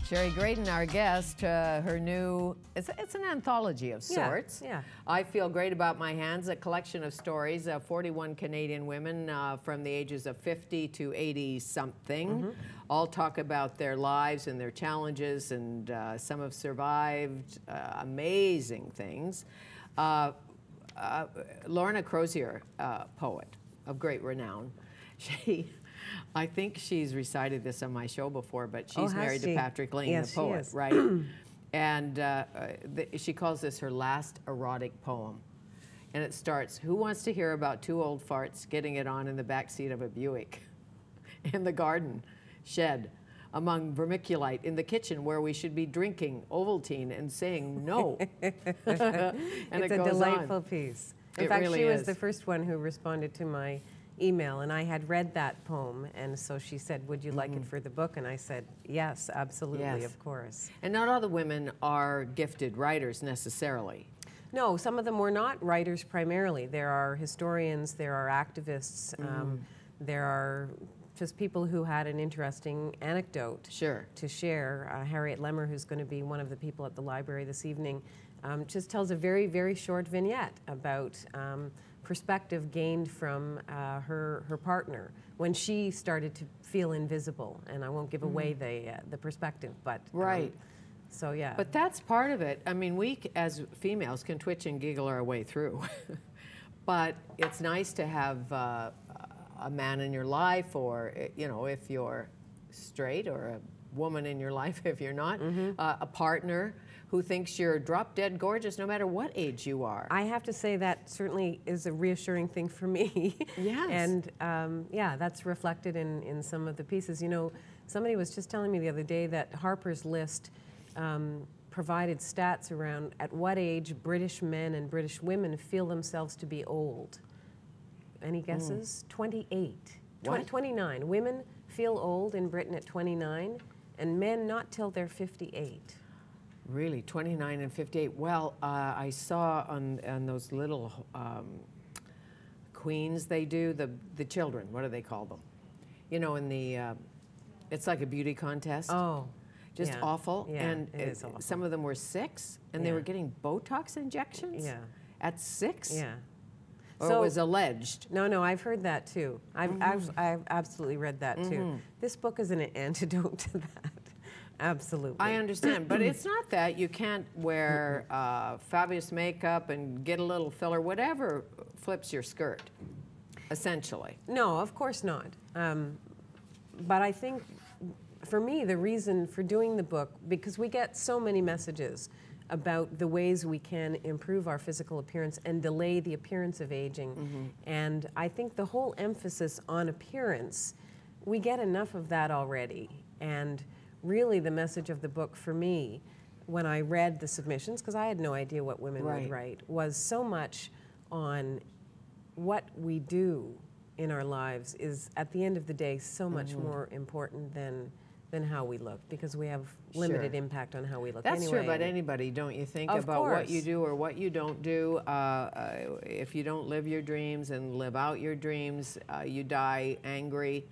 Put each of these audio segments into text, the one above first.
Shari Graydon, our guest, her new, it's an anthology of sorts. Yeah. I Feel Great About My Hands, a collection of stories of 41 Canadian women from the ages of 50 to 80-something. All talk about their lives and their challenges, and some have survived amazing things. Lorna Crozier, poet of great renown, I think she's recited this on my show before, but she's married to Patrick Lane, the poet, right? And she calls this her last erotic poem. And it starts, who wants to hear about two old farts getting it on in the backseat of a Buick? In the garden shed, among vermiculite, in the kitchen where we should be drinking Ovaltine and saying no. And it's a delightful piece. In fact, really she was the first one who responded to my email, and I had read that poem, and so she said, would you like it for the book? And I said, yes, absolutely, of course. And not all the women are gifted writers necessarily. No, some of them were not writers primarily. There are historians, there are activists, there are just people who had an interesting anecdote to share. Harriet Lemmer, who's going to be one of the people at the library this evening, just tells a very, very short vignette about perspective gained from her partner when she started to feel invisible. And I won't give away the perspective, but so yeah. But that's part of it. I mean, we as females can twitch and giggle our way through, but it's nice to have a man in your life, or if you're straight, or a woman in your life if you're not, a partner who thinks you're drop dead gorgeous no matter what age you are. I have to say that certainly is a reassuring thing for me. Yes. And yeah, that's reflected in some of the pieces. You know, somebody was just telling me the other day that Harper's List provided stats around at what age British men and British women feel themselves to be old. Any guesses? 28. What? 29. Women feel old in Britain at 29, and men not till they're 58. Really, 29 and 58. Well, I saw on those little queens they do, the children, what do they call them? You know, in the, it's like a beauty contest. Oh. Just awful. Yeah, and it is awful. Some of them were 6, and they were getting Botox injections at 6? Yeah. Or it was alleged? No, I've heard that too. I've absolutely read that too. This book is an antidote to that. Absolutely. I understand, but it's not that. You can't wear fabulous makeup and get a little filler, whatever flips your skirt, essentially. No, of course not. But I think, for me, the reason for doing the book, because we get so many messages about the ways we can improve our physical appearance and delay the appearance of aging. And I think the whole emphasis on appearance, we get enough of that already. And really the message of the book for me, when I read the submissions, because I had no idea what women would write, was so much on what we do in our lives is, at the end of the day, so much more important than how we look, because we have limited impact on how we look. That's true about anybody, don't you think? About what you do or what you don't do. If you don't live your dreams and live out your dreams, you die angry,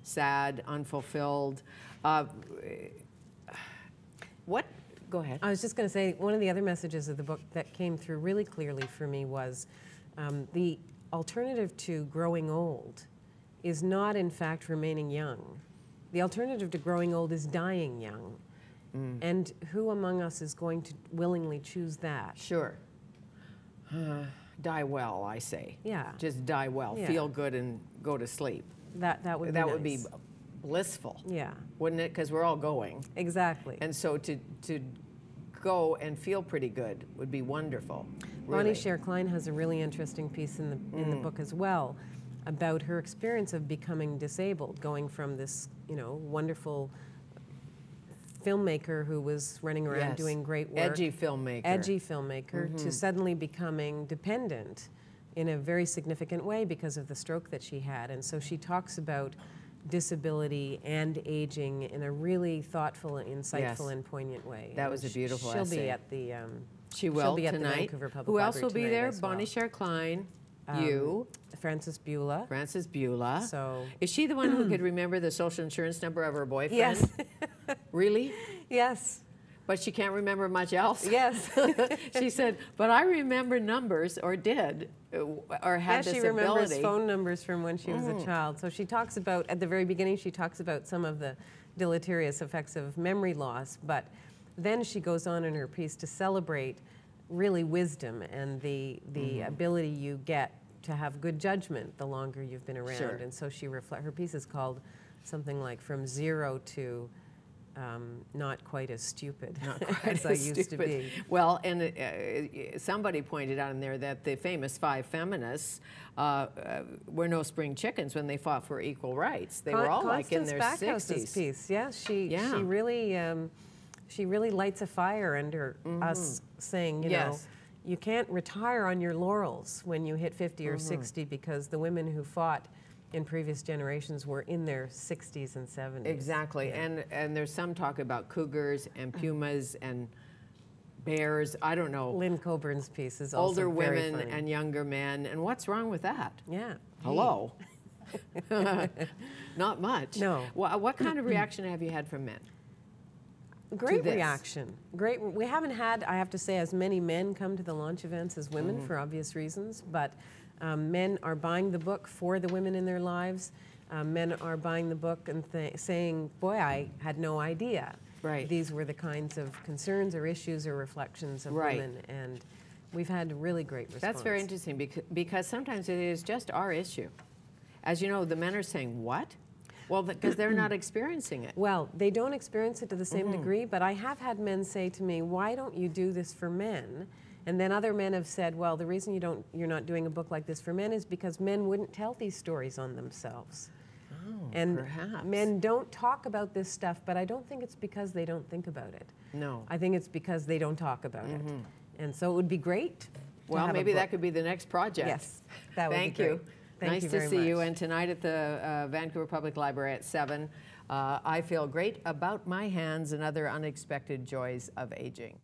sad, unfulfilled. Go ahead. I was just going to say, one of the other messages of the book that came through really clearly for me was the alternative to growing old is not, in fact, remaining young. The alternative to growing old is dying young. And who among us is going to willingly choose that? Sure. Die well, I say. Yeah. Just die well. Yeah. Feel good and go to sleep. That would be That nice. would be blissful. Yeah. Wouldn't it? Because we're all going. Exactly. And so to go and feel pretty good would be wonderful. Really. Bonnie Sher Klein has a really interesting piece in the book as well about her experience of becoming disabled, going from this, wonderful filmmaker who was running around doing great work. Edgy filmmaker. To suddenly becoming dependent in a very significant way because of the stroke that she had. And so she talks about disability and aging in a really thoughtful, insightful, and poignant way. That was a beautiful essay. She'll be at the She will she'll be tonight. At the Vancouver Public Who else Library will be there? as well. Bonnie Sher Klein, you, Frances Beulah. Frances Beulah. So is she the one who could remember the social insurance number of her boyfriend? Yes. Really? Yes. But she can't remember much else? Yes. She said, but I remember numbers, or did, or had this ability. She remembers phone numbers from when she was a child. So she talks about, at the very beginning, she talks about some of the deleterious effects of memory loss, but then she goes on in her piece to celebrate really wisdom and the ability you get to have good judgment the longer you've been around. Sure. And so her piece is called something like From Zero to Not Quite as Stupid as I used to be. Well, and somebody pointed out in there that the famous 5 feminists were no spring chickens when they fought for equal rights. They were all like in their 60s. Piece. Yeah, she really lights a fire under us saying, you know, you can't retire on your laurels when you hit 50 or 60 because the women who fought in previous generations were in their 60s and 70s. Exactly, yeah. and there's some talk about cougars and pumas and bears. I don't know. Lynn Coburn's piece is also older very women funny. and younger men, and what's wrong with that? Yeah. Hello. Not much. No. What kind of reaction have you had from men? Great reaction. Great. We haven't had, I have to say, as many men come to the launch events as women for obvious reasons, but men are buying the book for the women in their lives. Men are buying the book and saying, boy, I had no idea. Right. These were the kinds of concerns or issues or reflections of women, and we've had really great response. That's very interesting because sometimes it is just our issue. As you know, the men are saying, what? Well, because they're not experiencing it. Well, they don't experience it to the same degree, but I have had men say to me, why don't you do this for men? And then other men have said, well, the reason you're not doing a book like this for men is because men wouldn't tell these stories on themselves. Oh, and perhaps. Men don't talk about this stuff, but I don't think it's because they don't think about it. No. I think it's because they don't talk about it. And so it would be great. Well, maybe that could be the next project. Yes, that would Thank be great. you. Thank nice you to very see much. you. And tonight at the Vancouver Public Library at 7, I feel great about my hands and other unexpected joys of aging.